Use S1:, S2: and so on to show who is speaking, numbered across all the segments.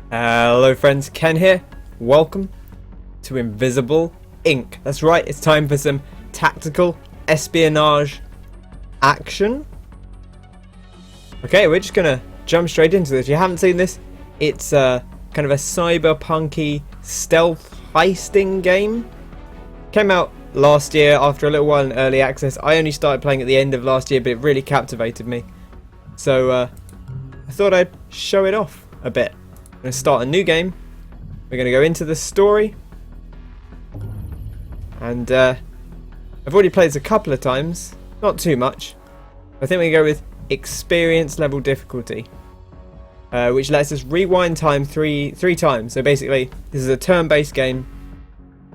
S1: Hello friends, Ken here. Welcome to Invisible Inc. That's right, it's time for some tactical espionage action. Okay, we're just gonna jump straight into this. If you haven't seen this, it's kind of a cyberpunk-y stealth heisting game. Came out last year after a little while in early access. I only started playing at the end of last year, but it really captivated me. So I thought I'd show it off a bit. I'm going to start a new game. We're going to go into the story. And I've already played this a couple of times. Not too much. I think we go with experience level difficulty. Which lets us rewind time three times. So basically, this is a turn-based game.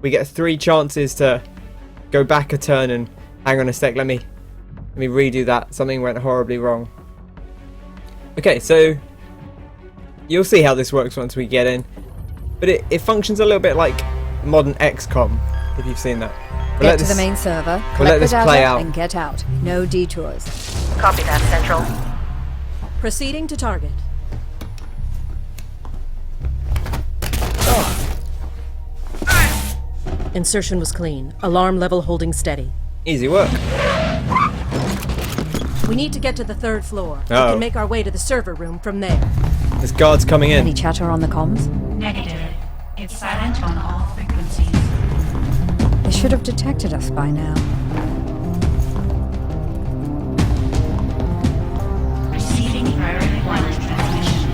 S1: We get 3 chances to go back a turn and... Hang on a sec, let me redo that. Something went horribly wrong. Okay, so... You'll see how this works once we get in. But it functions a little bit like modern XCOM, if you've seen that.
S2: Get to the main server, collect the data, and get out. No detours.
S3: Copy that, Central.
S4: Proceeding to target. Insertion was clean. Alarm level holding steady.
S1: Easy work.
S4: We need to get to the 3rd floor. We
S1: Uh-oh.
S4: can make our way to the server room from there.
S1: There's guards coming in.
S2: Any chatter on the comms?
S3: Negative. It's silent on all frequencies.
S2: They should have detected us by now.
S3: Receiving priority wireless transmission.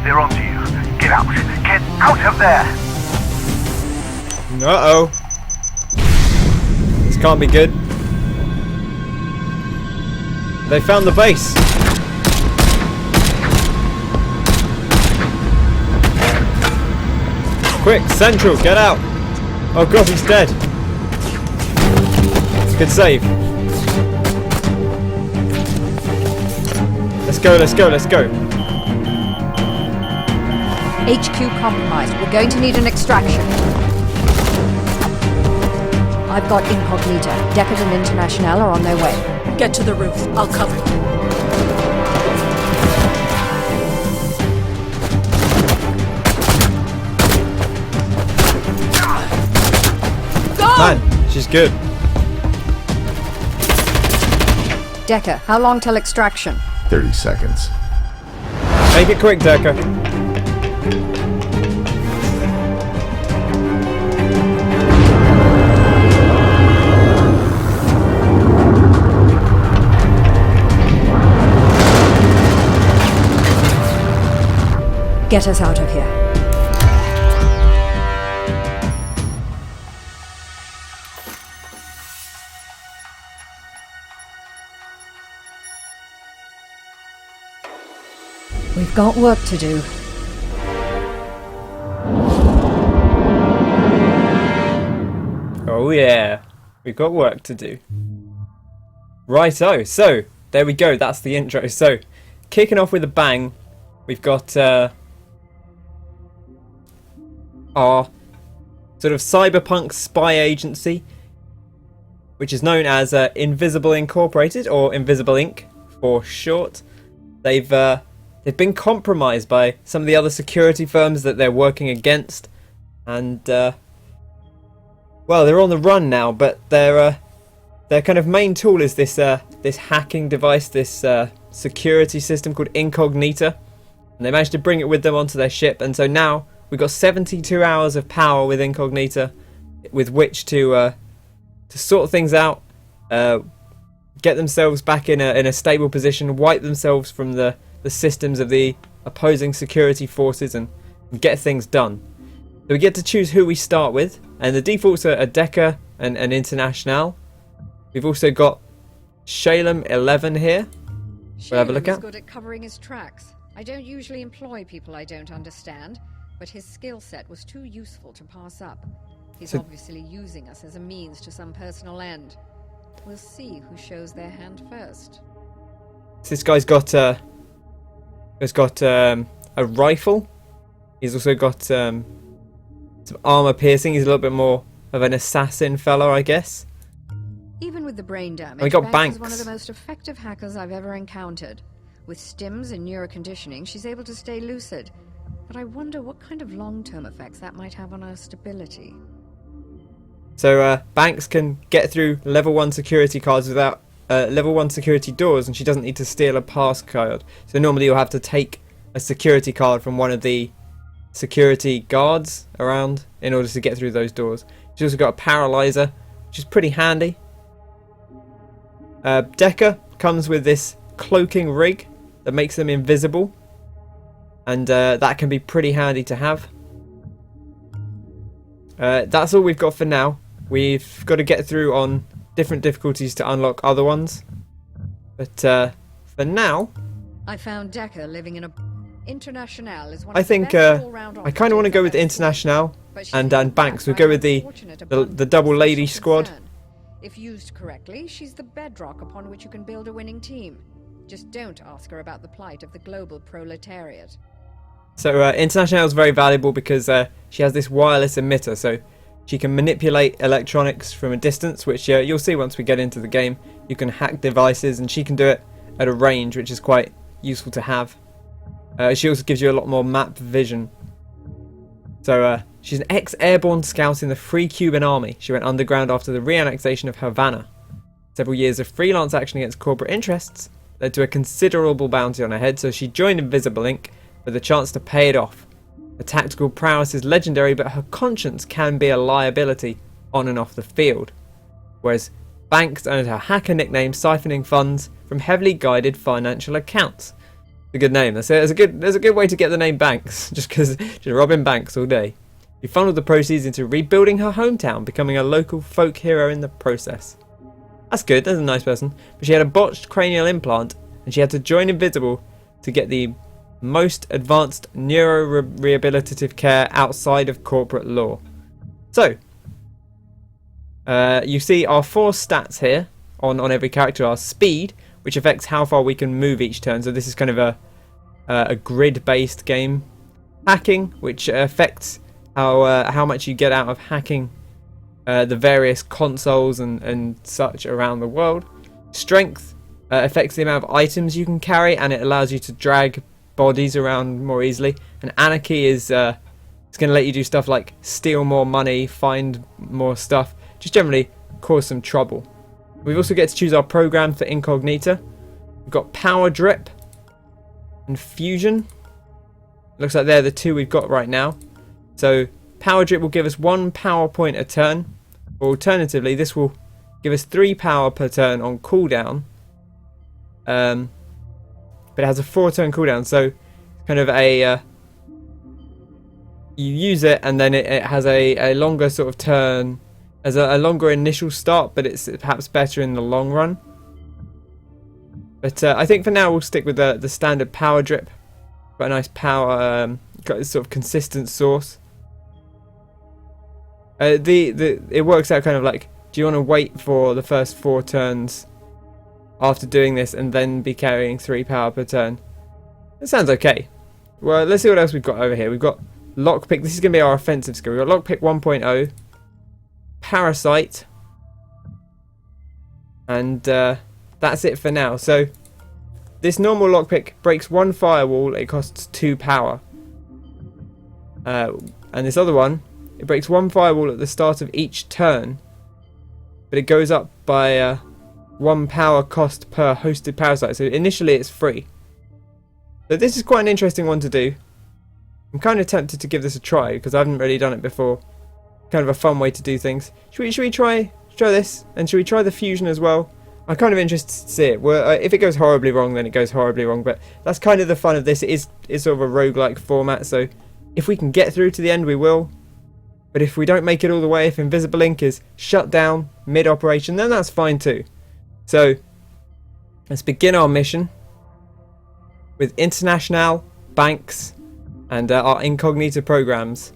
S5: They're onto you. Get out. Get out of there!
S1: Uh-oh. This can't be good. They found the base. Quick, Central, get out. Oh god, he's dead. Good save. Let's go, let's go, let's go.
S2: HQ compromised. We're going to need an extraction. I've got Incognita. Deckard and International are on their way.
S4: Get to the roof. I'll cover you.
S1: Man, she's good.
S2: Decker, how long till extraction?
S6: 30 seconds.
S1: Make it quick, Decker.
S2: Get us out of here. We've got work to do.
S1: Oh yeah, we've got work to do. Righto, so there we go, that's the intro. So, kicking off with a bang, we've got our sort of cyberpunk spy agency, which is known as Invisible Incorporated, or Invisible Inc. for short. They've been compromised by some of the other security firms that they're working against, and well, they're on the run now. But their kind of main tool is this this hacking device, this security system called Incognita, and they managed to bring it with them onto their ship. And so now we've got 72 hours of power with Incognita, with which to sort things out, get themselves back in a stable position, wipe themselves from the systems of the opposing security forces, and get things done. So we get to choose who we start with, and the defaults are Decker and International. We've also got Shalem 11 here. We'll have a look
S2: Shalem is
S1: at.
S2: good at covering his tracks. I don't usually employ people I don't understand, but his skill set was too useful to pass up. He's
S1: So-
S2: obviously using us as a means to some personal end. We'll see who shows their hand first.
S1: So this guy's got a rifle. He's also got some armor piercing. He's a little bit more of an assassin fellow, I guess.
S2: Even with the brain damage,
S1: we got
S2: Banks is one
S1: Banks.
S2: of the most effective hackers I've ever encountered. With stims and neuroconditionining, she's able to stay lucid. but I wonder what kind of long-term effects that might have on our stability.
S1: So Banks can get through level 1 security cards without level 1 security doors, and she doesn't need to steal a passcode. So normally you'll have to take a security card from one of the security guards around in order to get through those doors. She's also got a paralyzer, which is pretty handy. Decker comes with this cloaking rig that makes them invisible, and that can be pretty handy to have. That's all we've got for now. We've got to get through on different difficulties to unlock other ones, but for now
S2: I found Decker living in a International is one
S1: I
S2: of
S1: think
S2: the best all-round
S1: I kind of want to go with International and Banks. We'll go with the double lady squad.
S2: If used correctly, she's the bedrock upon which you can build a winning team. Just don't ask her about the plight of the global proletariat.
S1: So International is very valuable because she has this wireless emitter, so she can manipulate electronics from a distance, which you'll see once we get into the game. You can hack devices, and she can do it at a range, which is quite useful to have. She also gives you a lot more map vision. So she's an ex-airborne scout in the Free Cuban Army. She went underground after the re-annexation of Havana. Several years of freelance action against corporate interests led to a considerable bounty on her head, so she joined Invisible Inc. for the chance to pay it off. Her tactical prowess is legendary, but her conscience can be a liability on and off the field. Whereas Banks earned her hacker nickname siphoning funds from heavily guided financial accounts. It's a good name. That's a good way to get the name Banks, just because she's robbing banks all day. She funneled the proceeds into rebuilding her hometown, becoming a local folk hero in the process. That's good, that's a nice person. But she had a botched cranial implant, and she had to join Invisible to get the most advanced neuro-rehabilitative care outside of corporate law. So, you see our 4 stats here on every character are speed, which affects how far we can move each turn. So this is kind of a grid-based game. Hacking, which affects how much you get out of hacking the various consoles and such around the world. Strength affects the amount of items you can carry, and it allows you to drag bodies around more easily. And anarchy is it's going to let you do stuff like steal more money, find more stuff, just generally cause some trouble. We also get to choose our program for Incognita. We've got power drip and fusion. Looks like they're the 2 we've got right now. So power drip will give us 1 power point a turn, or alternatively this will give us 3 power per turn on cooldown. But it has a 4-turn cooldown, so kind of a you use it and then it has a longer sort of turn, as a longer initial start, but it's perhaps better in the long run. But I think for now we'll stick with the standard power drip. Got a nice power, got this sort of consistent source. It works out kind of like, do you want to wait for the first 4 turns after doing this and then be carrying 3 power per turn? That sounds okay. Well, let's see what else we've got over here. We've got lockpick. This is going to be our offensive skill. We've got lockpick 1.0, parasite, and that's it for now. So this normal lockpick breaks 1 firewall. It costs 2 power. And this other one, it breaks 1 firewall at the start of each turn, but it goes up by 1 power cost per hosted parasite. So initially it's free. So this is quite an interesting one to do. I'm kind of tempted to give this a try because I haven't really done it before. Kind of a fun way to do things. Should we try this? And should we try the fusion as well? I'm kind of interested to see it. Well, if it goes horribly wrong, then it goes horribly wrong. But that's kind of the fun of this. It is sort of a roguelike format. So if we can get through to the end, we will. But if we don't make it all the way, if Invisible Inc. is shut down mid-operation, then that's fine too. So let's begin our mission with International, Banks, and our Incognita programs.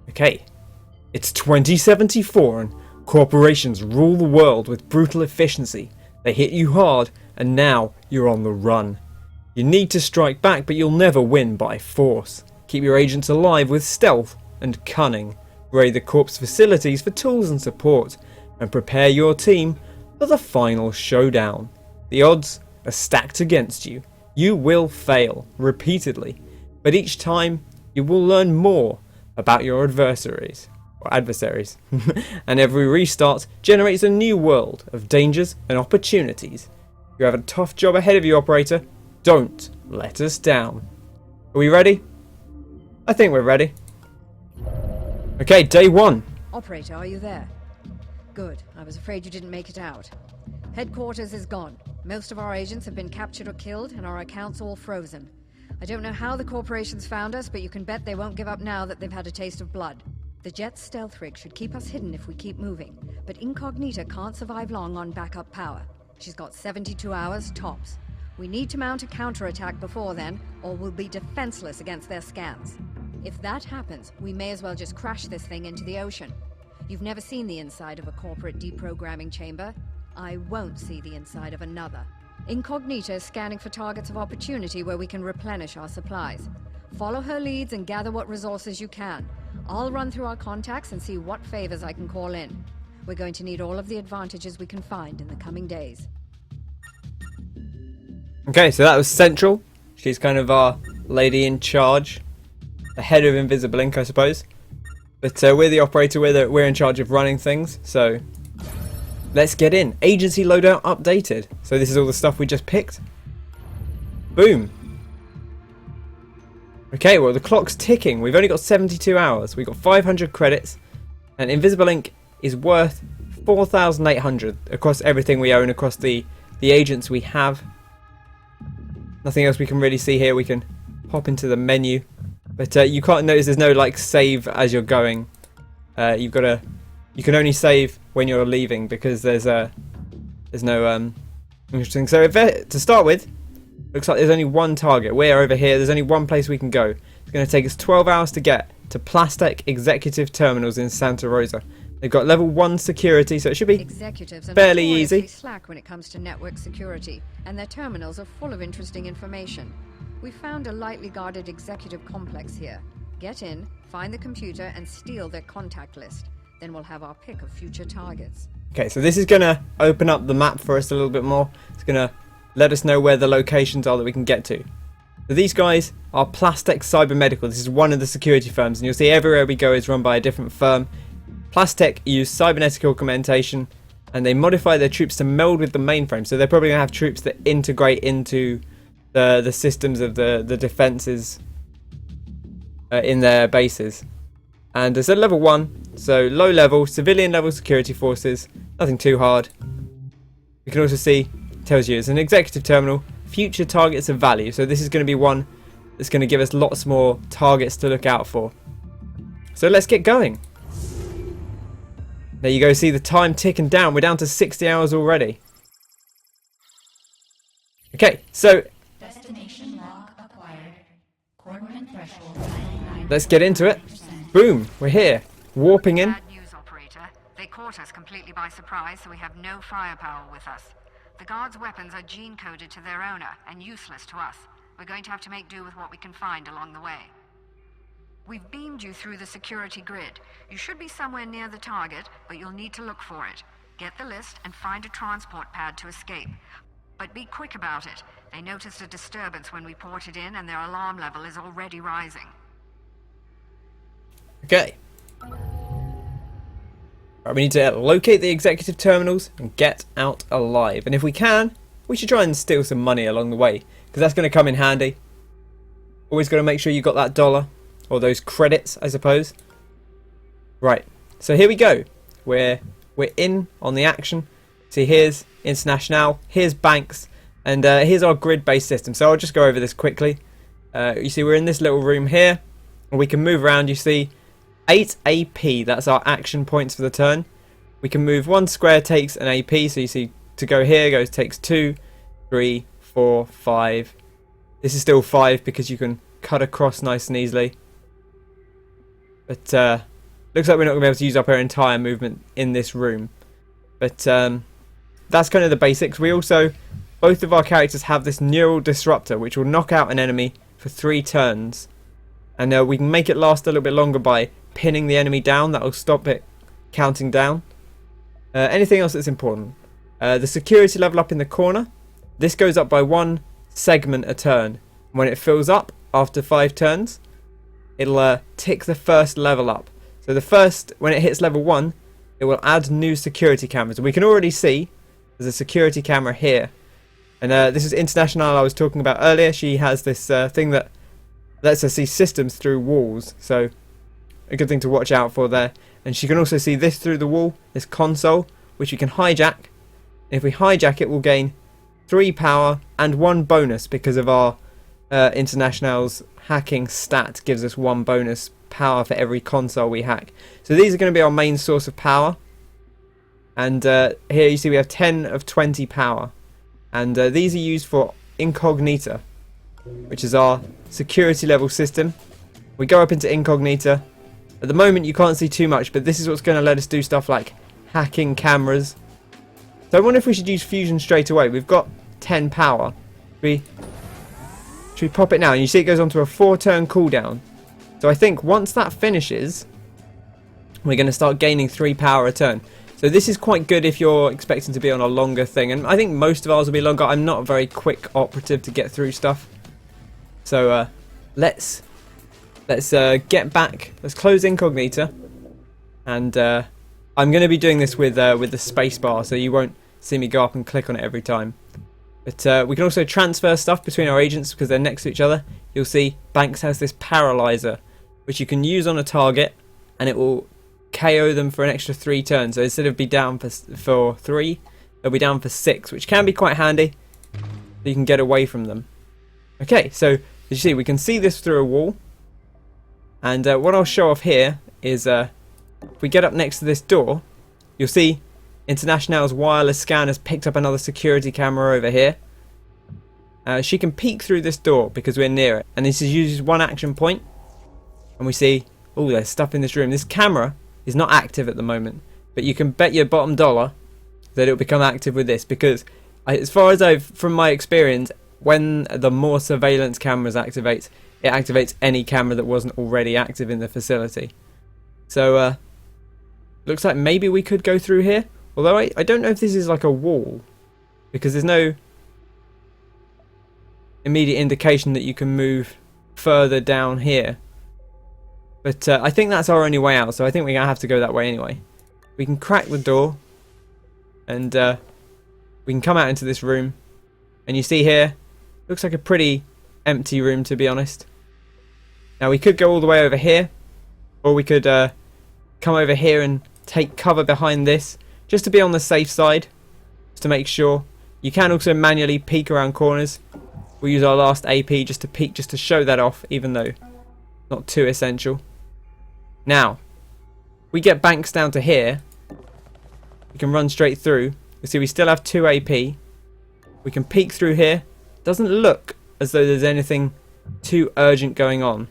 S1: Okay, it's 2074 and corporations rule the world with brutal efficiency. They hit you hard and now you're on the run. You need to strike back, but you'll never win by force. Keep your agents alive with stealth and cunning. Raid the corp's facilities for tools and support, and prepare your team for the final showdown. The odds are stacked against you. You will fail repeatedly, but each time you will learn more about your adversaries. And every restart generates a new world of dangers and opportunities. You have a tough job ahead of you, operator. Don't let us down. Are we ready? I think we're ready. Okay, day 1.
S2: Operator, are you there? Good. I was afraid you didn't make it out. Headquarters is gone. Most of our agents have been captured or killed, and our accounts all frozen. I don't know how the corporations found us, but you can bet they won't give up now that they've had a taste of blood. The jet's stealth rig should keep us hidden if we keep moving, but Incognita can't survive long on backup power. She's got 72 hours, tops. We need to mount a counterattack before then, or we'll be defenseless against their scans. If that happens, we may as well just crash this thing into the ocean. You've never seen the inside of a corporate deprogramming chamber. I won't see the inside of another. Incognita is scanning for targets of opportunity where we can replenish our supplies. Follow her leads and gather what resources you can. I'll run through our contacts and see what favors I can call in. We're going to need all of the advantages we can find in the coming days.
S1: Okay, so that was Central. She's kind of our lady in charge. The head of Invisible Inc, I suppose. But we're the operator, we're in charge of running things, so let's get in. Agency loadout updated. So this is all the stuff we just picked. Boom. Okay, well the clock's ticking. We've only got 72 hours. We've got 500 credits. And Invisible Inc is worth 4,800 across everything we own, across the agents we have. Nothing else we can really see here. We can pop into the menu. But you can't notice there's no like save as you're going. You can only save when you're leaving because there's no interesting. So to start with, looks like there's only one target. We're over here. There's only one place we can go. It's going to take us 12 hours to get to Plastic Executive Terminals in Santa Rosa. They've got level 1 security, so it should be
S2: Executives are
S1: fairly
S2: notoriously
S1: easy.
S2: slack when it comes to network security, and their terminals are full of interesting information. We found a lightly guarded executive complex here. Get in, find the computer, and steal their contact list. Then we'll have our pick of future targets.
S1: Okay, so this is going to open up the map for us a little bit more. It's going to let us know where the locations are that we can get to. So these guys are Plastic Cybermedical. This is one of the security firms, and you'll see everywhere we go is run by a different firm. Plastic use cybernetic augmentation, and they modify their troops to meld with the mainframe. So they're probably going to have troops that integrate into the systems of the defenses in their bases. And it's at level 1, so low level, civilian level security forces, nothing too hard. You can also see, tells you it's an executive terminal, future targets of value. So this is going to be one that's going to give us lots more targets to look out for. So let's get going. There you go, see the time ticking down. We're down to 60 hours already. Okay, so
S3: Destination log acquired. Coordinate threshold 99%.
S1: let's get into it. Boom, we're here. Warping in.
S2: Bad news, operator. They caught us completely by surprise, so we have no firepower with us. The guards' weapons are gene-coded to their owner and useless to us. We're going to have to make do with what we can find along the way. We've beamed you through the security grid. You should be somewhere near the target, but you'll need to look for it. Get the list and find a transport pad to escape. But be quick about it. They noticed a disturbance when we ported in, and their alarm level is already rising.
S1: Okay. Right, we need to locate the executive terminals and get out alive. And if we can, we should try and steal some money along the way, because that's going to come in handy. Always got to make sure you got that dollar. Or those credits, I suppose. Right, so here we go. We're in on the action. See, here's International, here's banks, and here's our grid-based system. So I'll just go over this quickly. You see, we're in this little room here, and we can move around. You see, 8 AP, that's our action points for the turn. We can move 1 square takes an AP, so you see, to go here takes 2, 3, 4, 5. This is still 5 because you can cut across nice and easily. But looks like we're not going to be able to use up our entire movement in this room. But that's kind of the basics. We also, both of our characters have this neural disruptor, which will knock out an enemy for 3 turns. And we can make it last a little bit longer by pinning the enemy down. That will stop it counting down. Anything else that's important? The security level up in the corner. This goes up by 1 segment a turn. When it fills up after 5 turns, it'll tick the first level up. So the first, when it hits level 1, it will add new security cameras. We can already see there's a security camera here. And this is International I was talking about earlier. She has this thing that lets us see systems through walls. So a good thing to watch out for there. And she can also see this through the wall, this console, which we can hijack. And if we hijack it, we'll gain 3 power and 1 bonus because of our International's hacking stat gives us 1 bonus power for every console we hack. So these are going to be our main source of power. And here you see we have 10 of 20 power. And these are used for Incognita, which is our security level system. We go up into Incognita. At the moment you can't see too much, but this is what's going to let us do stuff like hacking cameras. So I wonder if we should use fusion straight away. We've got 10 power. Should we pop it now? And you see it goes on to a 4-turn cooldown. So I think once that finishes, we're going to start gaining 3 power a turn. So this is quite good if you're expecting to be on a longer thing. And I think most of ours will be longer. I'm not a very quick operative to get through stuff. So let's get back. Let's close Incognita. And I'm going to be doing this with the space bar, so you won't see me go up and click on it every time. But we can also transfer stuff between our agents because they're next to each other. You'll see Banks has this paralyzer, which you can use on a target, and it will KO them for an extra 3 turns. So instead of be down for 3, they'll be down for 6, which can be quite handy. So you can get away from them. Okay, so as you see, we can see this through a wall. And what I'll show off here is if we get up next to this door, you'll see International's wireless scan has picked up another security camera over here. She can peek through this door because we're near it. And this uses 1 action point. And we see, oh, there's stuff in this room. This camera is not active at the moment. But you can bet your bottom dollar that it'll become active with this. Because as far as from my experience, when the more surveillance cameras activate, it activates any camera that wasn't already active in the facility. So, looks like maybe we could go through here. Although I don't know if this is like a wall, because there's no immediate indication that you can move further down here. But I think that's our only way out, so I think we're going to have to go that way anyway. We can crack the door, and we can come out into this room. And you see here, looks like a pretty empty room, to be honest. Now we could go all the way over here, or we could come over here and take cover behind this, just to be on the safe side, just to make sure. You can also manually peek around corners. We'll use our last AP just to peek, just to show that off, even though not too essential. Now, we get Banks down to here. We can run straight through. You see we still have 2 AP. We can peek through here. Doesn't look as though there's anything too urgent going on.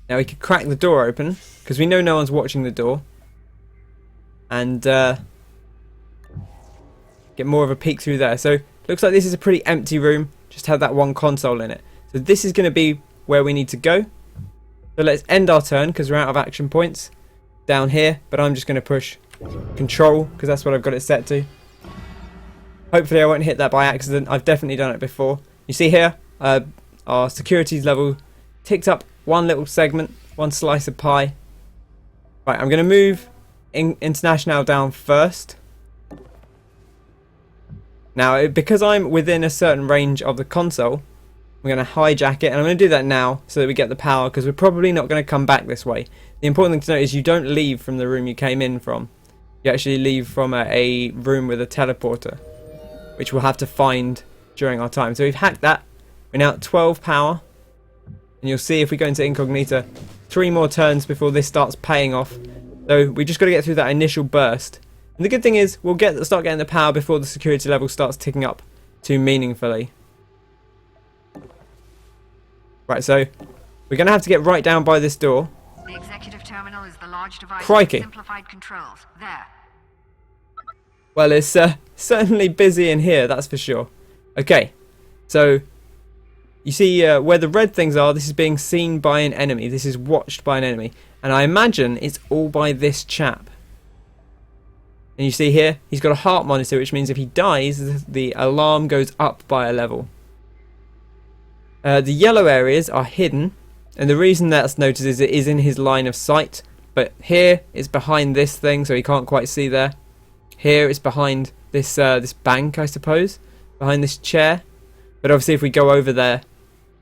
S1: Now we could crack the door open, because we know no one's watching the door. And get more of a peek through there. So looks like this is a pretty empty room, just have that 1 console in it. So this is going to be where we need to go. So let's end our turn because we're out of action points down here, but I'm just going to push control because that's what I've got it set to. Hopefully I won't hit that by accident. I've definitely done it before. You see here our securities level ticked up 1 little segment, 1 slice of pie. Right, I'm going to move International down first. Now, because I'm within a certain range of the console, I'm going to hijack it, and I'm going to do that now so that we get the power, because we're probably not going to come back this way. The important thing to note is you don't leave from the room you came in from. You actually leave from a room with a teleporter, which we'll have to find during our time. So we've hacked that. We're now at 12 power, and you'll see if we go into Incognita, 3 more turns before this starts paying off. So we just got to get through that initial burst. And the good thing is we'll start getting the power before the security level starts ticking up too meaningfully. Right, so we're going to have to get right down by this door.
S2: The executive terminal is the large device
S1: Crikey.
S2: with simplified controls. There.
S1: Well, it's certainly busy in here, that's for sure. Okay, so you see where the red things are, this is being seen by an enemy. This is watched by an enemy. And I imagine it's all by this chap. And you see here, he's got a heart monitor, which means if he dies, the alarm goes up by a level. The yellow areas are hidden, and the reason that's noticed is it is in his line of sight. But here it's behind this thing, so he can't quite see there. Here it's behind this this bank, I suppose, behind this chair. But obviously, if we go over there,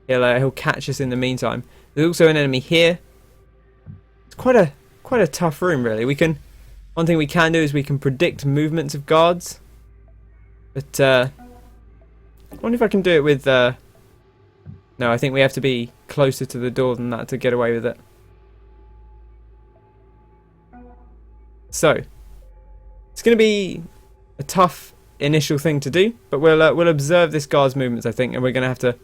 S1: he'll catch us in the meantime. There's also an enemy here. It's quite a tough room, really. One thing we can do is we can predict movements of guards. But I wonder if I can do it with. No, I think we have to be closer to the door than that to get away with it. So it's going to be a tough initial thing to do, but we'll observe this guard's movements, I think, and we're going to have to.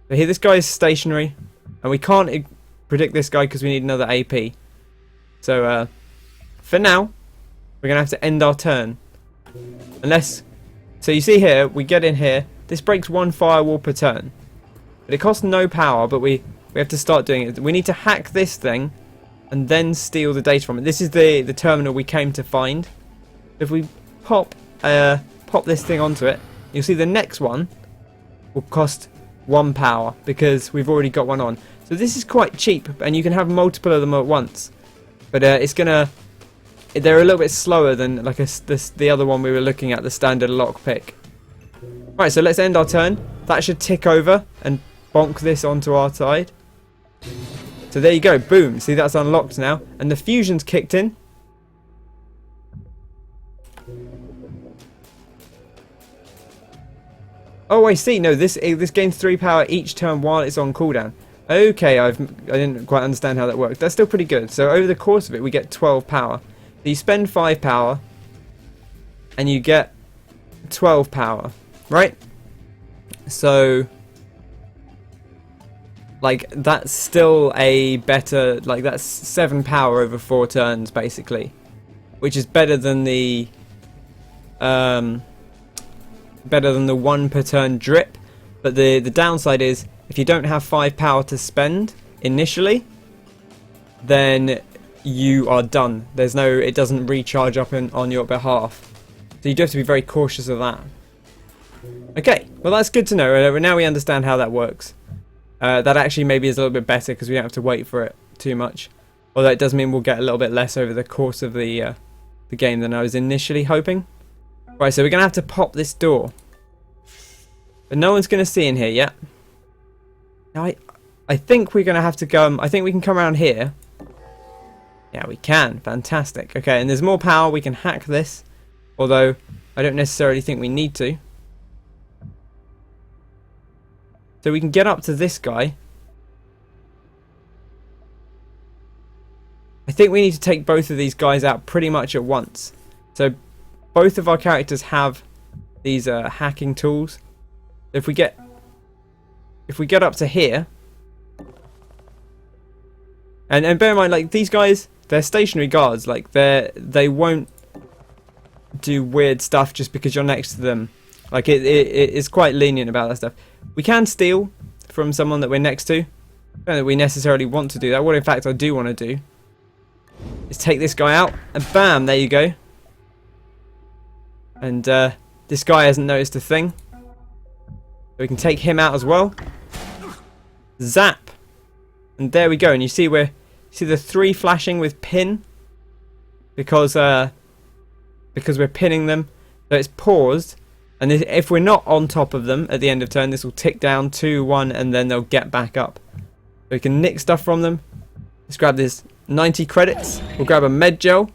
S1: So here, this guy is stationary, and we can't predict this guy because we need another AP. So for now, we're going to have to end our turn, unless. So you see here, we get in here. This breaks one firewall per turn, but it costs no power. But we have to start doing it. We need to hack this thing, and then steal the data from it. This is the terminal we came to find. If we pop this thing onto it, you'll see the next one will cost 1 power because we've already got one on. So this is quite cheap, and you can have multiple of them at once. But they're a little bit slower than like the other one we were looking at, the standard lockpick. Right, so let's end our turn. That should tick over and bonk this onto our side. So there you go, boom. See, that's unlocked now, and the fusion's kicked in. Oh, I see. No, this gains 3 power each turn while it's on cooldown. Okay, I didn't quite understand how that works. That's still pretty good. So over the course of it, we get 12 power. So you spend 5 power, and you get 12 power, right? So, like, that's still a better, like, that's 7 power over 4 turns, basically, which is better than the 1 per turn drip. But the downside is, if you don't have 5 power to spend initially, then you are done. It doesn't recharge up on your behalf. So you do have to be very cautious of that. Okay, well, that's good to know. Now we understand how that works. That actually maybe is a little bit better because we don't have to wait for it too much. Although it does mean we'll get a little bit less over the course of the game than I was initially hoping. Right, so we're going to have to pop this door. But no one's going to see in here yet. Now, I think we're going to have to go. I think we can come around here. Yeah, we can. Fantastic. Okay, and there's more power. We can hack this. Although, I don't necessarily think we need to. So we can get up to this guy. I think we need to take both of these guys out pretty much at once. So both of our characters have these hacking tools. If we get up to here, and bear in mind, like, these guys, they're stationary guards. Like, they won't do weird stuff just because you're next to them. Like, it is quite lenient about that stuff. We can steal from someone that we're next to. I don't know that we necessarily want to do that. What in fact I do want to do is take this guy out, and bam, there you go. And this guy hasn't noticed a thing. So we can take him out as well. Zap. And there we go. And you see the 3 flashing with pin because we're pinning them. So it's paused. And if we're not on top of them at the end of turn, this will tick down 2, 1, and then they'll get back up. So we can nick stuff from them. Let's grab this 90 credits. We'll grab a med gel,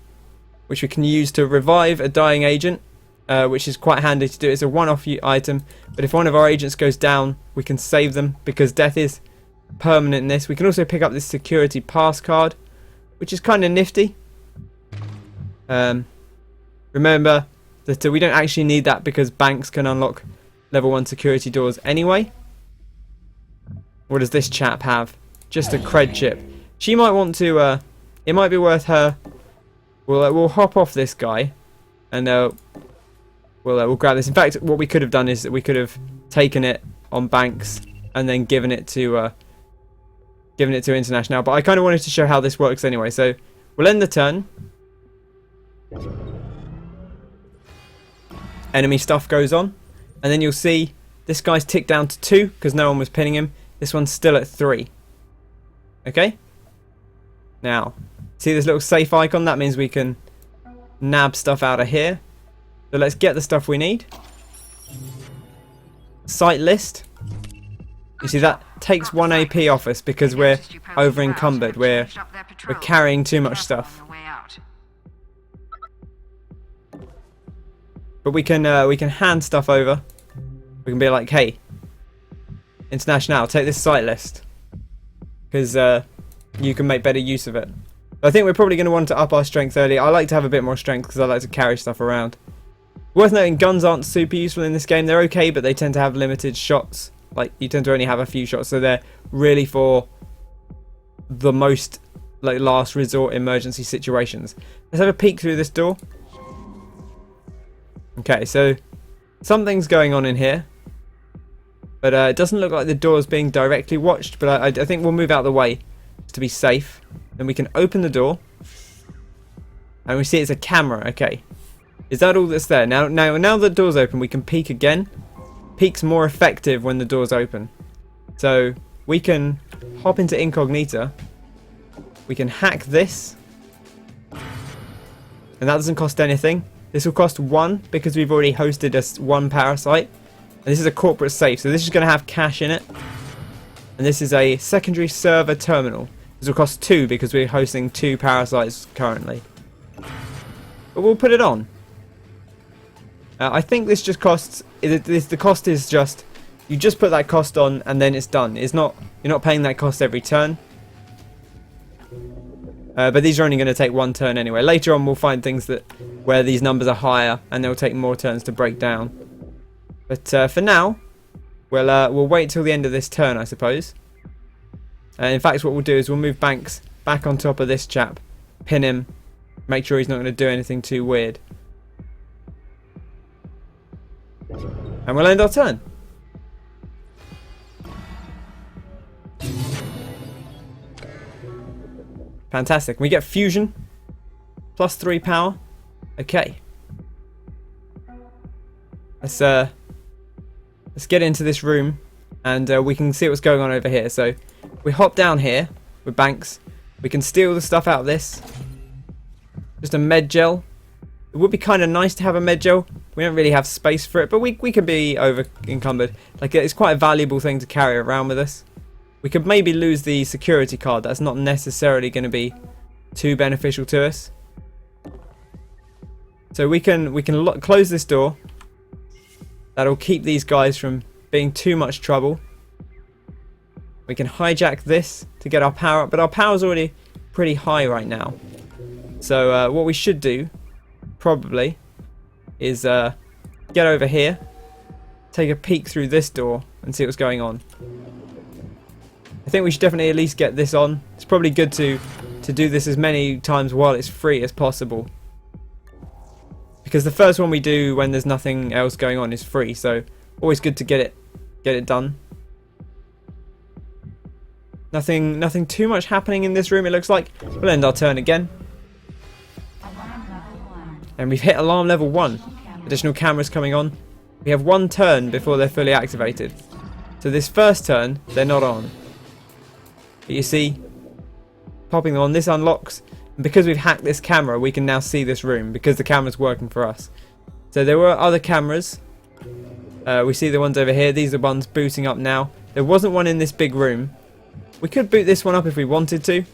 S1: which we can use to revive a dying agent, which is quite handy to do. It's a one-off item, but if one of our agents goes down, we can save them because death is permanent in this. We can also pick up this security pass card, which is kind of nifty. Remember that we don't actually need that because banks can unlock level 1 security doors anyway. What does this chap have? Just a cred chip. She might want to, it might be worth her. We'll hop off this guy and we'll grab this. In fact, what we could have done is that we could have taken it on banks and then given it to International. But I kind of wanted to show how this works anyway. So we'll end the turn. Enemy stuff goes on. And then you'll see this guy's ticked down to 2 because no one was pinning him. This one's still at 3. Okay? Now, see this little safe icon? That means we can nab stuff out of here. So let's get the stuff we need. Site list. You see that takes 1 AP off us because we're over encumbered. We're carrying too much stuff. But we can hand stuff over. We can be like, hey, International, take this site list because you can make better use of it. I think we're probably going to want to up our strength early. I like to have a bit more strength because I like to carry stuff around. Worth noting, guns aren't super useful in this game. They're okay, but they tend to have limited shots. Like, you tend to only have a few shots, so they're really for the most like last resort emergency situations. Let's have a peek through this door. Okay, so something's going on in here. But it doesn't look like the door's being directly watched, but I think we'll move out of the way to be safe. Then we can open the door. And we see it's a camera, okay. Is that all that's there? Now the door's open, we can peek again. Peek's more effective when the door's open. So we can hop into Incognita. We can hack this. And that doesn't cost anything. This will cost 1 because we've already hosted us 1 parasite. And this is a corporate safe, so this is going to have cash in it. And this is a secondary server terminal. This will cost 2 because we're hosting 2 parasites currently. But we'll put it on. I think this just costs... The cost is just... You just put that cost on and then it's done. It's not... You're not paying that cost every turn. But these are only going to take 1 turn anyway. Later on we'll find things that where these numbers are higher and they'll take more turns to break down. But for now, we'll wait till the end of this turn, I suppose. In fact, what we'll do is we'll move Banks back on top of this chap, pin him, make sure he's not going to do anything too weird. And we'll end our turn. Fantastic. We get fusion, plus 3 power. Okay. Let's get into this room and we can see what's going on over here. So we hop down here with Banks. We can steal the stuff out of this. Just a med gel. It would be kind of nice to have a med gel. We don't really have space for it, but we can be over encumbered. Like, it's quite a valuable thing to carry around with us. We could maybe lose the security card. That's not necessarily going to be too beneficial to us. So we can close this door. That'll keep these guys from being too much trouble. We can hijack this to get our power up, but our power's already pretty high right now. So what we should do, probably, is get over here, take a peek through this door and see what's going on. I think we should definitely at least get this on. It's probably good to do this as many times while it's free as possible. Because the first one we do when there's nothing else going on is free, so always good to get it done. Nothing too much happening in this room, it looks like. We'll end our turn again. And we've hit alarm level 1. Additional cameras coming on. We have 1 turn before they're fully activated. So this first turn, they're not on. But you see, popping them on, this unlocks. And because we've hacked this camera, we can now see this room because the camera's working for us. So there were other cameras. We see the ones over here. These are ones booting up now. There wasn't one in this big room. We could boot this one up if we wanted to,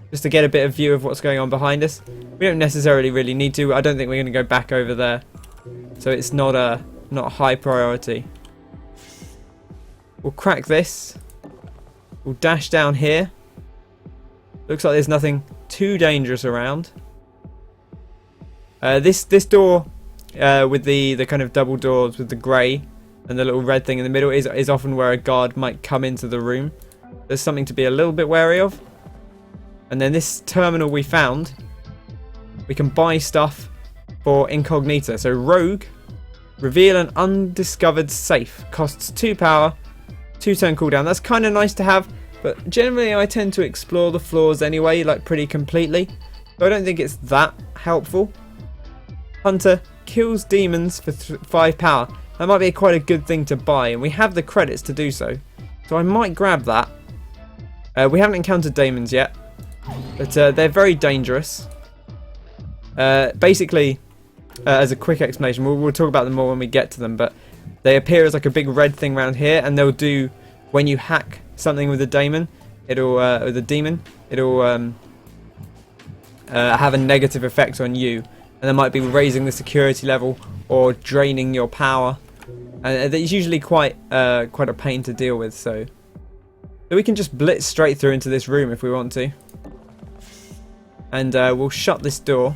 S1: just to get a bit of view of what's going on behind us. We don't necessarily really need to. I don't think we're going to go back over there. So it's not a high priority. We'll crack this. We'll dash down here. Looks like there's nothing too dangerous around. This door with the kind of double doors with the grey and the little red thing in the middle is often where a guard might come into the room. There's something to be a little bit wary of. And then this terminal we found, we can buy stuff for Incognita. So Rogue, reveal an undiscovered safe, costs 2 power, 2 turn cooldown. That's kind of nice to have. But generally I tend to explore the floors anyway, like pretty completely. So I don't think it's that helpful. Hunter kills demons for 5 power. That might be quite a good thing to buy, and we have the credits to do so. So I might grab that. We haven't encountered demons yet, but they're very dangerous. Basically, as a quick explanation, we'll talk about them more when we get to them, but they appear as like a big red thing around here, and they'll do, when you hack something with a demon, it'll have a negative effect on you, and that might be raising the security level or draining your power, and it's usually quite a pain to deal with. So we can just blitz straight through into this room if we want to, and we'll shut this door.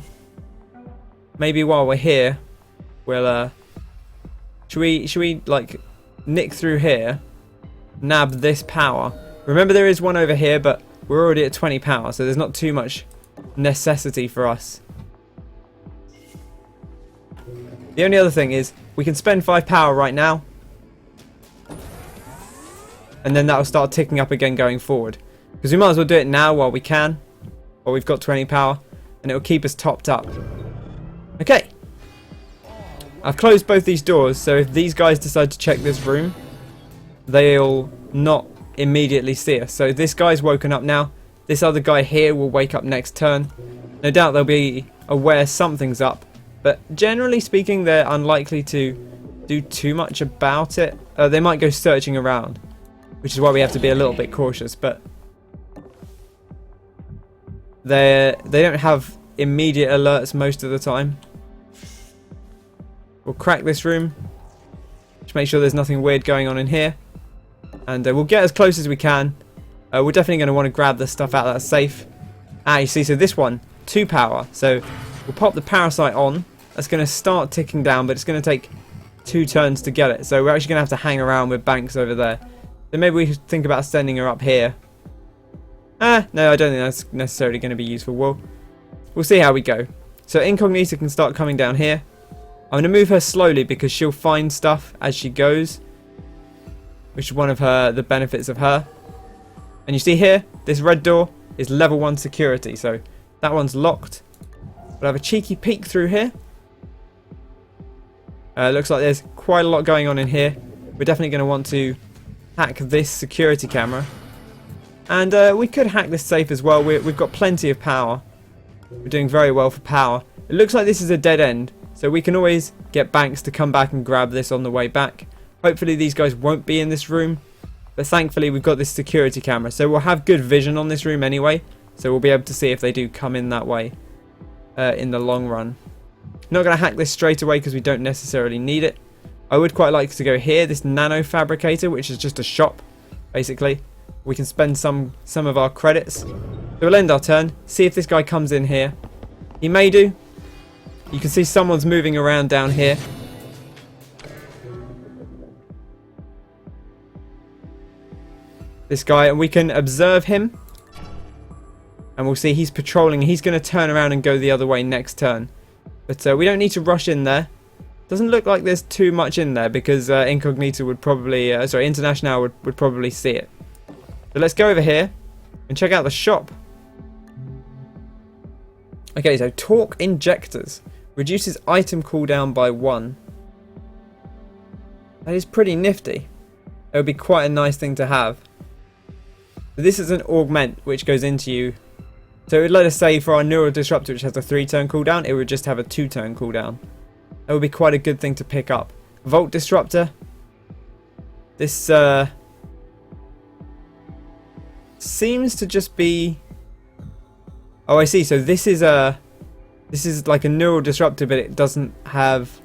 S1: Maybe while we're here, we'll should we like nick through here, nab this power. Remember, there is one over here, but we're already at 20 power, so there's not too much necessity for us. The only other thing is we can spend 5 power right now, and then that'll start ticking up again going forward, because we might as well do it now while we can, while we've got 20 power, and it'll keep us topped up. Okay, I've closed both these doors, so if these guys decide to check this room, they'll not immediately see us. So this guy's woken up now. This other guy here will wake up next turn. No doubt they'll be aware something's up, but generally speaking, they're unlikely to do too much about it. They might go searching around, which is why we have to be a little bit cautious, but they don't have immediate alerts most of the time. We'll crack this room, just make sure there's nothing weird going on in here, and we'll get as close as we can. We're definitely going to want to grab the stuff out of that safe. You see, so this one, 2 power, so we'll pop the parasite on. That's going to start ticking down, but it's going to take 2 turns to get it, so we're actually going to have to hang around with Banks over there. So maybe we should think about sending her up here. No, I don't think that's necessarily going to be useful. We'll see how we go. So Incognita can start coming down here. I'm going to move her slowly because she'll find stuff as she goes, which is one of the benefits of her. And you see here, this red door is level 1 security, so that one's locked. We'll have a cheeky peek through here. Looks like there's quite a lot going on in here. We're definitely going to want to hack this security camera. And we could hack this safe as well. We've got plenty of power. We're doing very well for power. It looks like this is a dead end, so we can always get Banks to come back and grab this on the way back. Hopefully these guys won't be in this room, but thankfully we've got this security camera, so we'll have good vision on this room anyway, so we'll be able to see if they do come in that way in the long run. Not going to hack this straight away because we don't necessarily need it. I would quite like to go here, this nano fabricator, which is just a shop basically. We can spend some of our credits. So we'll end our turn, see if this guy comes in here. He may do. You can see someone's moving around down here. This guy, and we can observe him. And we'll see he's patrolling. He's going to turn around and go the other way next turn. But we don't need to rush in there. Doesn't look like there's too much in there because Incognita would probably, International would probably see it. So let's go over here and check out the shop. Okay, so torque injectors. Reduces item cooldown by 1. That is pretty nifty. It would be quite a nice thing to have. This is an augment which goes into you. So it would let us say for our neural disruptor, which has a 3-turn cooldown, it would just have a 2-turn cooldown. That would be quite a good thing to pick up. Volt disruptor. This seems to just be... Oh, I see. So this is like a neural disruptor, but it doesn't have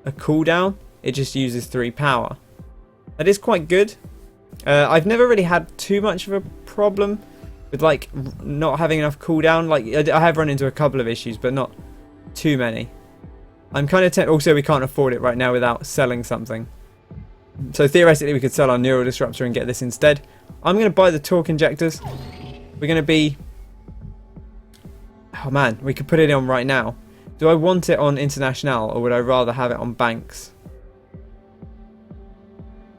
S1: a cooldown. It just uses 3 power. That is quite good. I've never really had too much of a problem with like not having enough cooldown. Like I have run into a couple of issues, but not too many. I'm kind of also we can't afford it right now without selling something. So theoretically we could sell our neural disruptor and get this instead. I'm going to buy the torque injectors. We're going to be... Oh man, we could put it on right now. Do I want it on International or would I rather have it on Banks?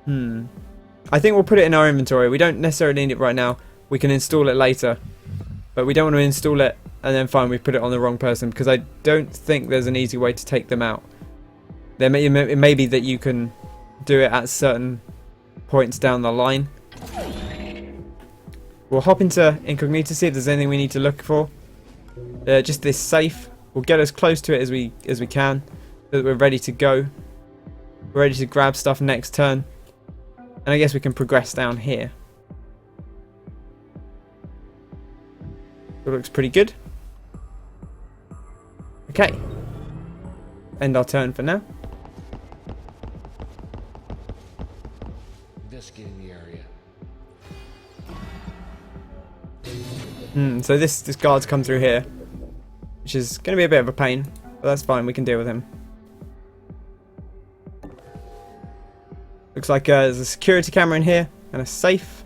S1: I think we'll put it in our inventory. We don't necessarily need it right now. We can install it later. But we don't want to install it and then fine, we put it on the wrong person, because I don't think there's an easy way to take them out. It may be that you can do it at certain points down the line. We'll hop into Incognita, see if there's anything we need to look for. Just this safe. We'll get as close to it as we can, so that we're ready to go. We're ready to grab stuff next turn. And I guess we can progress down here. It looks pretty good. Okay. End our turn for now.
S6: Investigating the area.
S1: So this guard's come through here, which is going to be a bit of a pain, but that's fine. We can deal with him. Looks like there's a security camera in here and a safe.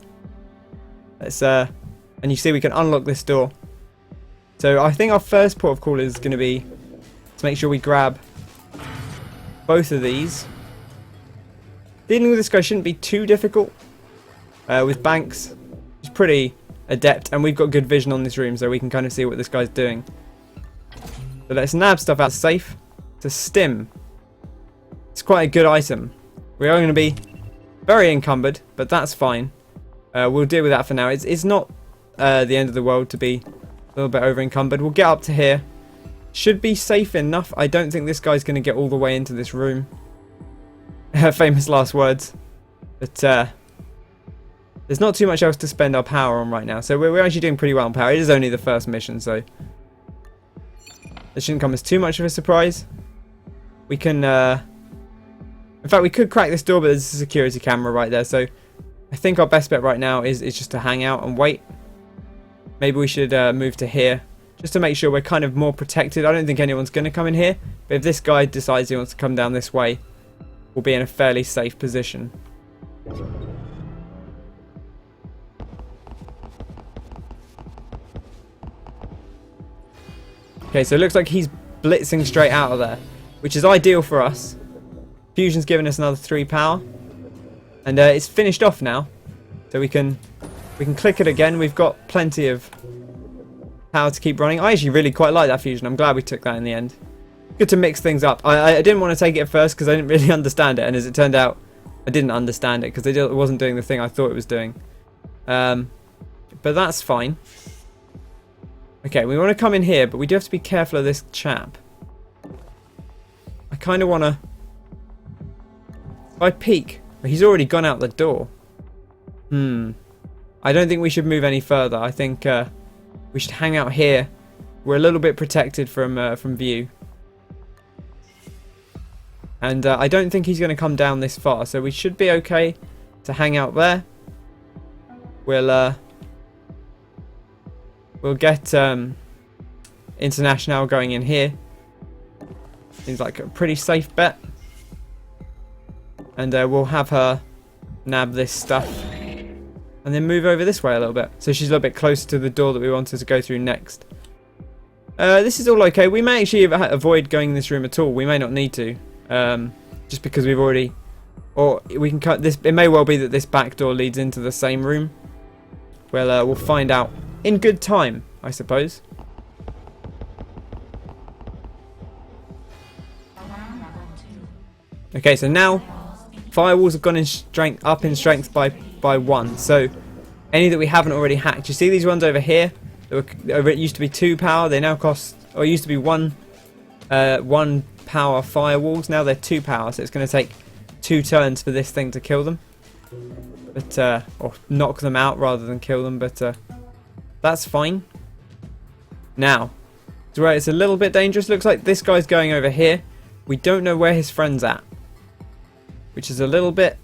S1: Let's and you see we can unlock this door. So I think our first port of call is going to be to make sure we grab both of these. Dealing with this guy shouldn't be too difficult. With Banks, he's pretty adept, and we've got good vision on this room, so we can kind of see what this guy's doing. So let's nab stuff out of the safe. It's a stim. It's quite a good item. We are going to be very encumbered, but that's fine. We'll deal with that for now. It's not the end of the world to be a little bit over encumbered. We'll get up to here. Should be safe enough. I don't think this guy's going to get all the way into this room. Famous last words. But there's not too much else to spend our power on right now. So we're actually doing pretty well on power. It is only the first mission, so it shouldn't come as too much of a surprise. We can... in fact, we could crack this door, but there's a security camera right there. So I think our best bet right now is just to hang out and wait. Maybe we should move to here, just to make sure we're kind of more protected. I don't think anyone's going to come in here, but if this guy decides he wants to come down this way, we'll be in a fairly safe position. Okay, so it looks like he's blitzing straight out of there, which is ideal for us. Fusion's given us another 3 power, and it's finished off now, so we can click it again. We've got plenty of power to keep running. I actually really quite like that fusion. I'm glad we took that in the end. Good to mix things up. I didn't want to take it at first because I didn't really understand it, and as it turned out, I didn't understand it because it wasn't doing the thing I thought it was doing. But that's fine. Okay, we want to come in here, but we do have to be careful of this chap. I kind of want to... If I peek, he's already gone out the door. I don't think we should move any further. I think we should hang out here. We're a little bit protected from view. And I don't think he's going to come down this far, so we should be okay to hang out there. We'll get International going in here. Seems like a pretty safe bet. And we'll have her nab this stuff. And then move over this way a little bit. So she's a little bit closer to the door that we wanted to go through next. This is all okay. We may actually avoid going in this room at all. We may not need to. Just because we've already... Or we can cut this... It may well be that this back door leads into the same room. Well, we'll find out in good time, I suppose. Okay, so now firewalls have gone in strength, up in strength by 1. So any that we haven't already hacked. You see these ones over here? It used to be 2 power. They now cost, or it used to be 1 power firewalls. Now they're 2 power. So it's going to take 2 turns for this thing to kill them. But or knock them out rather than kill them. But that's fine. Now, to where it's a little bit dangerous. Looks like this guy's going over here. We don't know where his friend's at, which is a little bit,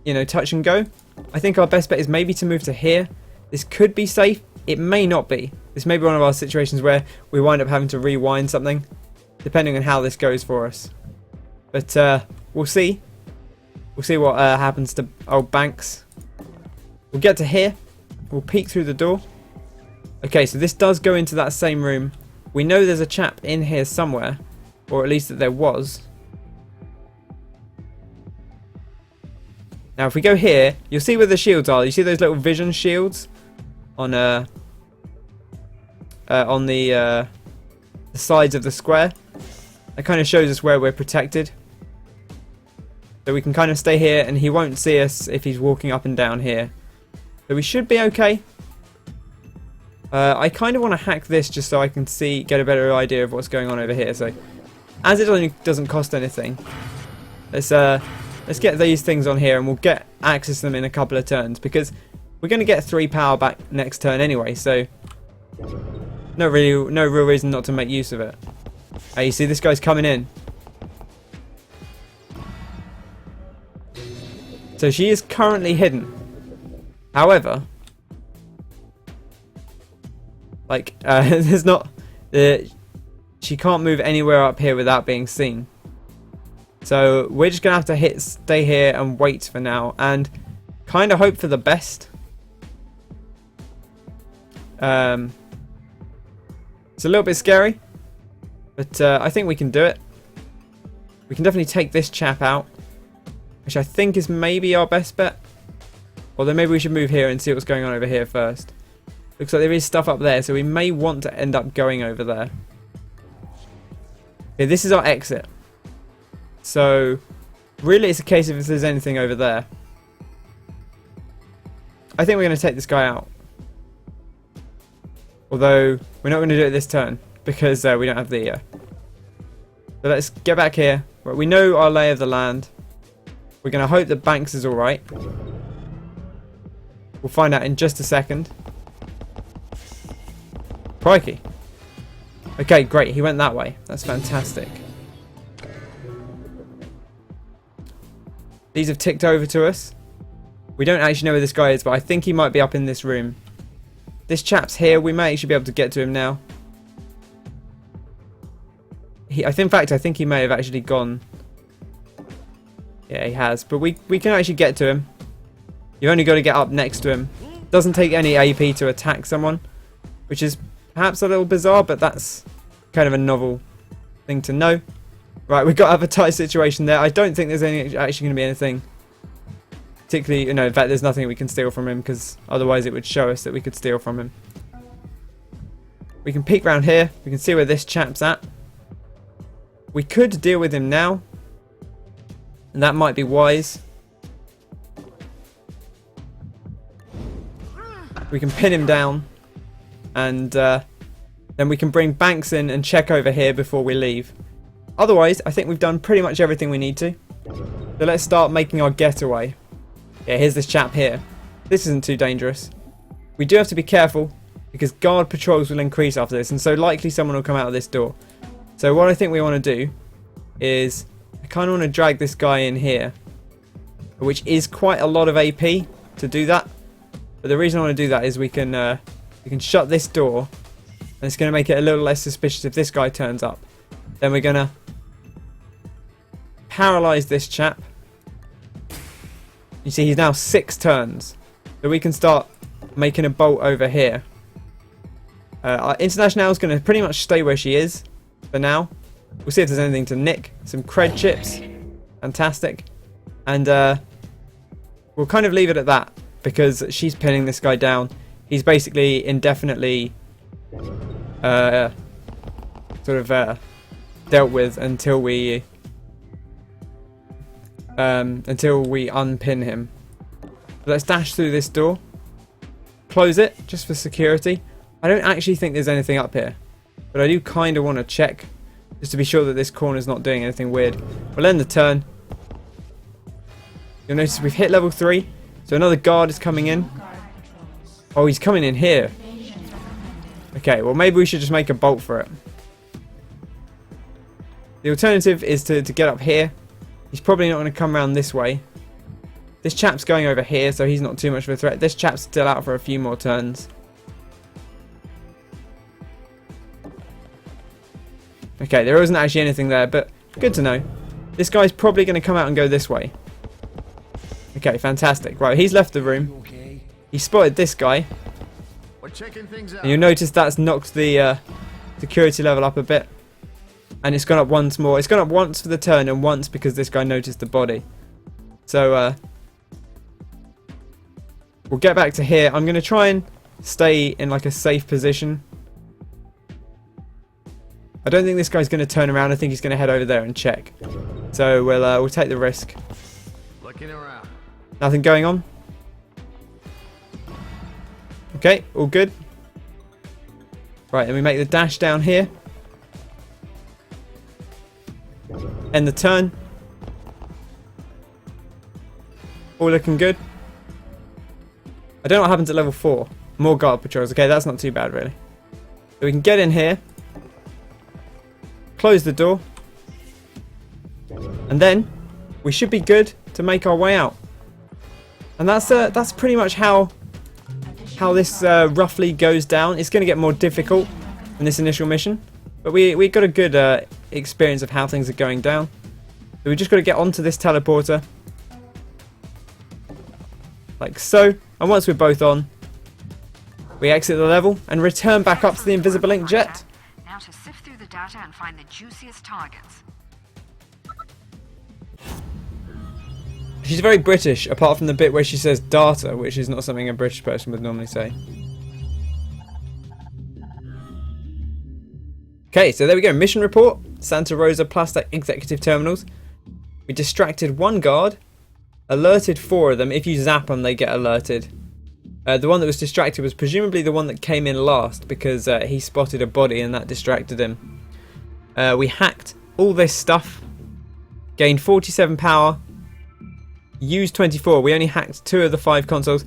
S1: you know, touch and go. I think our best bet is maybe to move to here. This could be safe. It may not be. This may be one of our situations where we wind up having to rewind something, depending on how this goes for us. But we'll see. We'll see what happens to old Banks. We'll get to here. We'll peek through the door. Okay, so this does go into that same room. We know there's a chap in here somewhere, or at least that there was. Now, if we go here, you'll see where the shields are. You see those little vision shields on on the sides of the square. That kind of shows us where we're protected. So we can kind of stay here, and he won't see us if he's walking up and down here. So we should be okay. I kind of want to hack this just so I can get a better idea of what's going on over here. So, as it only doesn't cost anything, let's get these things on here, and we'll get access to them in a couple of turns, because we're going to get 3 power back next turn anyway. So, no real reason not to make use of it. Hey, you see this guy's coming in. So she is currently hidden. However, like, there's not... she can't move anywhere up here without being seen. So we're just going to have to stay here and wait for now. And kind of hope for the best. It's a little bit scary. But I think we can do it. We can definitely take this chap out, which I think is maybe our best bet. Although maybe we should move here and see what's going on over here first. Looks like there is stuff up there, so we may want to end up going over there. Okay, this is our exit. So, really it's a case of if there's anything over there. I think we're going to take this guy out. Although, we're not going to do it this turn, because we don't have the... So let's get back here. Right, we know our lay of the land. We're going to hope that Banks is alright. We'll find out in just a second. Crikey. Okay, great. He went that way. That's fantastic. These have ticked over to us. We don't actually know where this guy is, but I think he might be up in this room. This chap's here. We may actually be able to get to him now. In fact, I think he may have actually gone. Yeah, he has. But we can actually get to him. You've only got to get up next to him. Doesn't take any AP to attack someone, which is perhaps a little bizarre, but that's kind of a novel thing to know. Right, we've got to have a tight situation there. I don't think there's actually going to be anything particularly... No, in fact, there's nothing we can steal from him, because otherwise it would show us that we could steal from him. We can peek round here. We can see where this chap's at. We could deal with him now, and that might be wise. We can pin him down, and then we can bring Banks in and check over here before we leave. Otherwise, I think we've done pretty much everything we need to. So let's start making our getaway. Yeah, here's this chap here. This isn't too dangerous. We do have to be careful, because guard patrols will increase after this, and so likely someone will come out of this door. So what I think we want to do is, I kind of want to drag this guy in here, which is quite a lot of AP to do that. But the reason I want to do that is we can shut this door, and it's going to make it a little less suspicious if this guy turns up. Then we're going to paralyze this chap. You see, he's now 6 turns, so we can start making a bolt over here. Our International is going to pretty much stay where she is for now. We'll see if there's anything to nick. Some cred chips, fantastic, and we'll kind of leave it at that, because she's pinning this guy down. He's basically indefinitely dealt with until we unpin him. Let's dash through this door, close it just for security. I don't actually think there's anything up here, but I do kind of want to check just to be sure that this corner's not doing anything weird. We'll end the turn. You'll notice we've hit level 3, so another guard is coming in. Oh, he's coming in here. Okay, well maybe we should just make a bolt for it. The alternative is to get up here. He's probably not going to come around this way. This chap's going over here, so he's not too much of a threat. This chap's still out for a few more turns. Okay, there isn't actually anything there, but good to know. This guy's probably going to come out and go this way. Okay, fantastic. Right, he's left the room. He spotted this guy. And you'll notice that's knocked the security level up a bit. And it's gone up once more. It's gone up once for the turn and once because this guy noticed the body. So, we'll get back to here. I'm going to try and stay in like a safe position. I don't think this guy's going to turn around. I think he's going to head over there and check. So we'll take the risk.
S6: Looking around.
S1: Nothing going on. Okay, all good. Right, and we make the dash down here. End the turn. All looking good. I don't know what happens at level 4. More guard patrols. Okay, that's not too bad, really. So we can get in here. Close the door. And then we should be good to make our way out. And that's pretty much how this roughly goes down. It's going to get more difficult in this initial mission. But we got a good experience of how things are going down. So we just got to get onto this teleporter. Like so. And once we're both on, we exit the level and return back up to the invisible ink jet.
S2: Now to sift through the data and find the juiciest targets.
S1: She's very British, apart from the bit where she says data, which is not something a British person would normally say. Okay, so there we go. Mission report. Santa Rosa Plaza Executive Terminals. We distracted one guard. Alerted 4 of them. If you zap them, they get alerted. The one that was distracted was presumably the one that came in last because he spotted a body and that distracted him. We hacked all this stuff. Gained 47 power. Used 24. We only hacked 2 of the 5 consoles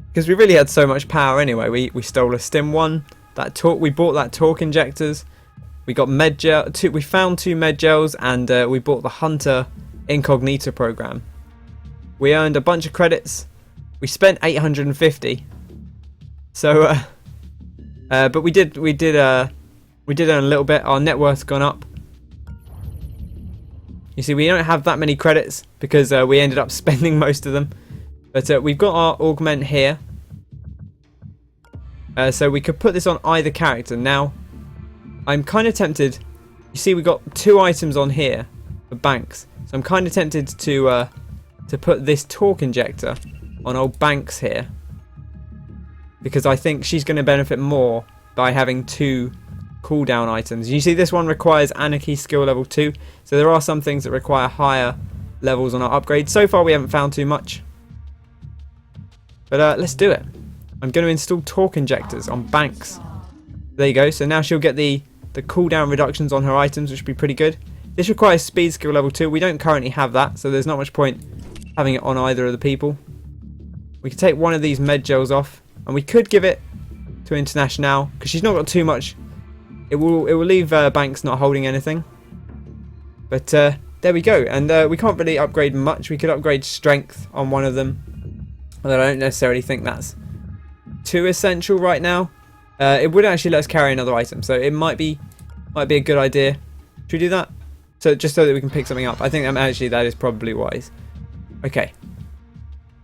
S1: because we really had so much power anyway. We stole a Stim 1. We bought that torque injectors. We got med gel. We found 2 med gels and we bought the Hunter Incognita program. We earned a bunch of credits. We spent 850. So, but we did earn a little bit. Our net worth's gone up. You see, we don't have that many credits because we ended up spending most of them. But we've got our augment here. So we could put this on either character. Now, I'm kind of tempted. You see, we got 2 items on here for Banks. So I'm kind of tempted to put this torque injector on old Banks here. Because I think she's going to benefit more by having 2 cooldown items. You see, this one requires Anarchy skill level 2. So there are some things that require higher levels on our upgrade. So far we haven't found too much. But let's do it. I'm going to install torque injectors on Banks. There you go. So now she'll get the cooldown reductions on her items, which would be pretty good. This requires speed skill level 2. We don't currently have that, so there's not much point having it on either of the people. We could take one of these med gels off, and we could give it to International because she's not got too much. It will leave Banks not holding anything. But there we go. And we can't really upgrade much. We could upgrade strength on one of them, although I don't necessarily think that's too essential right now. It would actually let us carry another item, so it might be a good idea. Should we do that? So just so that we can pick something up. I think that is probably wise. Okay.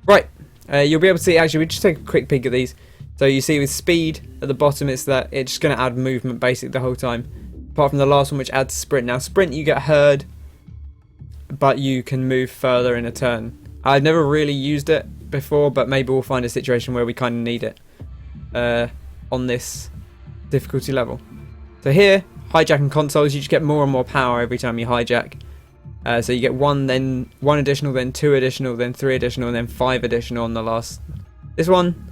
S1: Right. You'll be able to see. Actually, we just take a quick peek at these. So you see with speed at the bottom, it's just going to add movement basically the whole time. Apart from the last one, which adds sprint. Now sprint, you get heard, but you can move further in a turn. I've never really used it before, but maybe we'll find a situation where we kind of need it on this difficulty level. So here, hijacking consoles, you just get more and more power every time you hijack. So you get 1, then 1 additional, then 2 additional, then 3 additional, and then 5 additional on the last. This one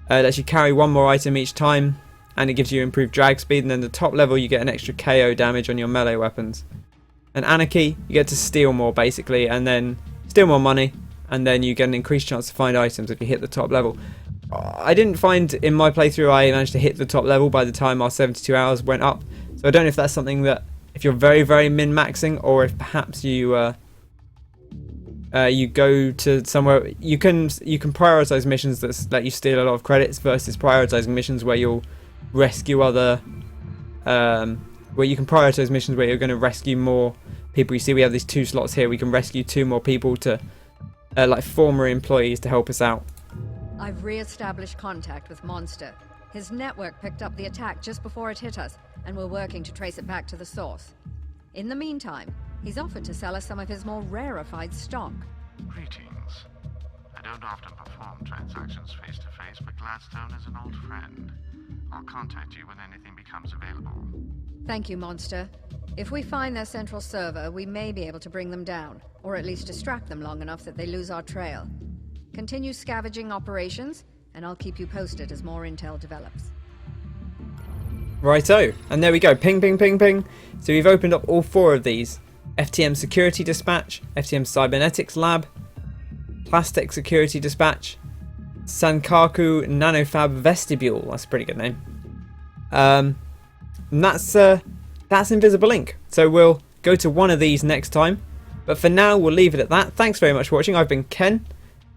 S1: lets you carry 1 more item each time, and it gives you improved drag speed. And then the top level, you get an extra KO damage on your melee weapons. And Anarchy, you get to steal more basically, and then steal more money, and then you get an increased chance to find items if you hit the top level. I didn't find in my playthrough I managed to hit the top level by the time our 72 hours went up. So I don't know if that's something that, if you're very, very min-maxing, or if perhaps you you go to somewhere you can prioritize missions that let you steal a lot of credits versus prioritizing missions where you'll rescue other where you can prioritize missions where you're going to rescue more people. You see, we have these 2 slots here. We can rescue 2 more people to like former employees to help us out.
S2: I've re-established contact with Monster. His network picked up the attack just before it hit us, and we're working to trace it back to the source. In the meantime, he's offered to sell us some of his more rarefied stock.
S5: Greetings.
S7: I don't often perform transactions face to face, but Gladstone is an old friend. I'll contact you when anything becomes available.
S2: Thank you, Monster. If we find their central server, we may be able to bring them down, or at least distract them long enough that they lose our trail. Continue scavenging operations, and I'll keep you posted as more intel develops.
S1: Righto, and there we go. Ping, ping, ping, ping. So we've opened up all 4 of these. FTM Security Dispatch, FTM Cybernetics Lab, Plastic Security Dispatch, Sankaku Nanofab Vestibule. That's a pretty good name. And that's Invisible Ink. So we'll go to one of these next time. But for now, we'll leave it at that. Thanks very much for watching. I've been Ken.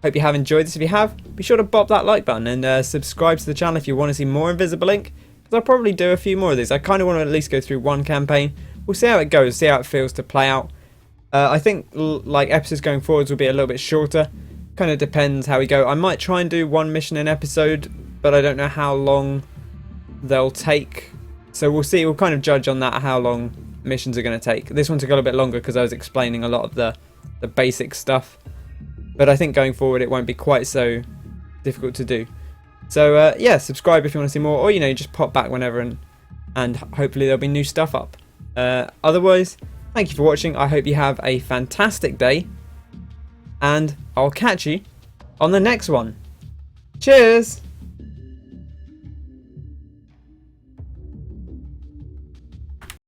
S1: Hope you have enjoyed this. If you have, be sure to bop that like button and subscribe to the channel if you want to see more Invisible Ink. Because I'll probably do a few more of these. I kind of want to at least go through one campaign. We'll see how it goes, see how it feels to play out. I think like episodes going forwards will be a little bit shorter. Kind of depends how we go. I might try and do one mission an episode, but I don't know how long they'll take. So we'll see. We'll kind of judge on that how long missions are going to take. This one took a little bit longer because I was explaining a lot of the basic stuff. But I think going forward it won't be quite so difficult to do. So yeah, subscribe if you want to see more, or just pop back whenever, and hopefully there'll be new stuff up. Otherwise, thank you for watching. I hope you have a fantastic day, and I'll catch you on the next one. Cheers!